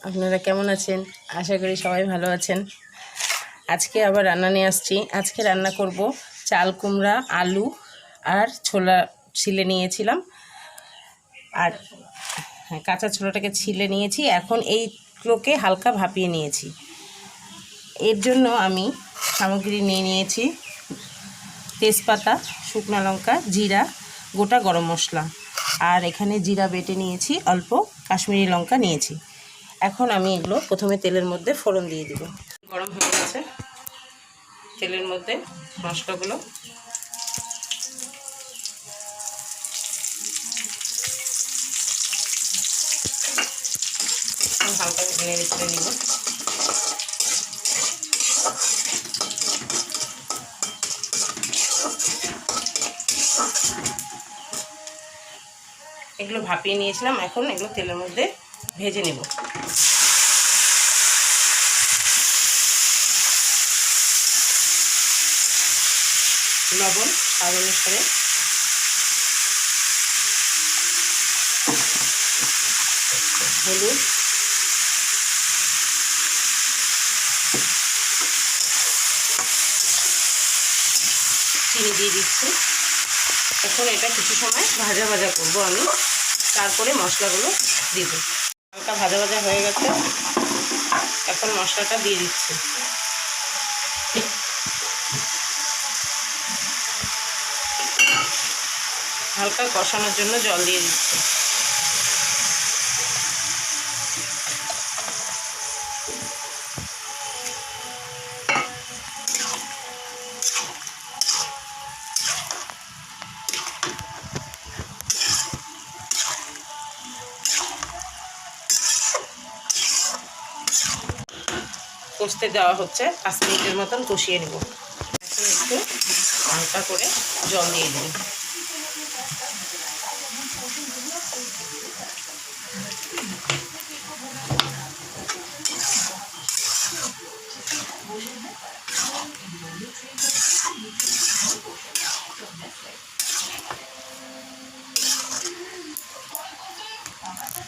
আপনারা কেমন আছেন? আশা করি সবাই ভালো আছেন। আজকে আবার রান্না নিয়ে আসছি। আজকে রান্না করব চাল কুমড়া, আলু আর ছোলা ছিলে নিয়েছিলাম, আর কাঁচা ছোলাটাকে ছিলে নিয়েছি। এখন এইগুলোকে হালকা ভাপিয়ে নিয়েছি। এর জন্য আমি সামগ্রী নিয়ে নিয়েছি তেজপাতা, শুকনো লঙ্কা, জিরা, গোটা গরম মশলা, আর এখানে জিরা বেটে নিয়েছি, অল্প কাশ্মীরি লঙ্কা নিয়েছি। এখন আমি এগুলো প্রথমে তেলের মধ্যে ফোড়ন দিয়ে দিব। গরম হয়ে গেছে, তেলের মধ্যে মশলাগুলো হালকা নেড়ে চেড়ে নিব। এগুলো ভাপিয়ে নিয়েছিলাম, এখন এগুলো তেলের মধ্যে ভেজে নেব। লবণ স্বাদ অনুসারে, হলুদ, চিনি দিয়ে দিচ্ছি। এখন এটা কিছু সময় ভাজা ভাজা করব আমি, তারপরে মশলাগুলো দিব। হালকা ভাজা ভাজা হয়ে গেছে, এখন মশলাটা দিয়ে দিচ্ছি। হালকা কষানোর জন্য জল দিয়ে দিচ্ছি। কষতে দেওয়া হচ্ছে, 5 মিনিটের মতন কষিয়ে নেব। এখন একটু হালকা করে জল দিয়ে দিই।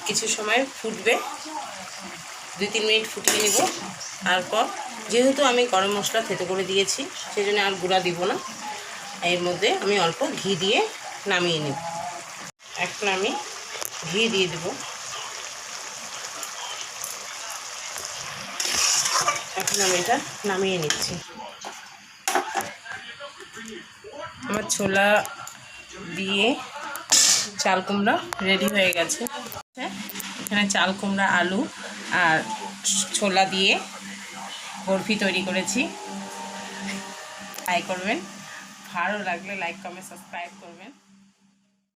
কিছু সময় ফুটবে, 2-3 মিনিট ফুটিয়ে নেব। তারপর যেহেতু আমি গরম মশলা থেতো করে দিয়েছি, সেই জন্য আর গুঁড়া দিব না। এর মধ্যে আমি অল্প ঘি দিয়ে নামিয়ে নেব। এখন আমি ঘি দিয়ে দেব। এখন আমি এটা নামিয়ে নিচ্ছি। আমার ছোলা দিয়ে চাল কুমড়া রেডি হয়ে গেছে। এখানে চাল কুমড়া, আলু আর ছোলা দিয়ে বরফি তৈরি করেছি। ট্রাই করবেন, ভালো লাগলে লাইক, কমেন্ট, সাবস্ক্রাইব করবেন।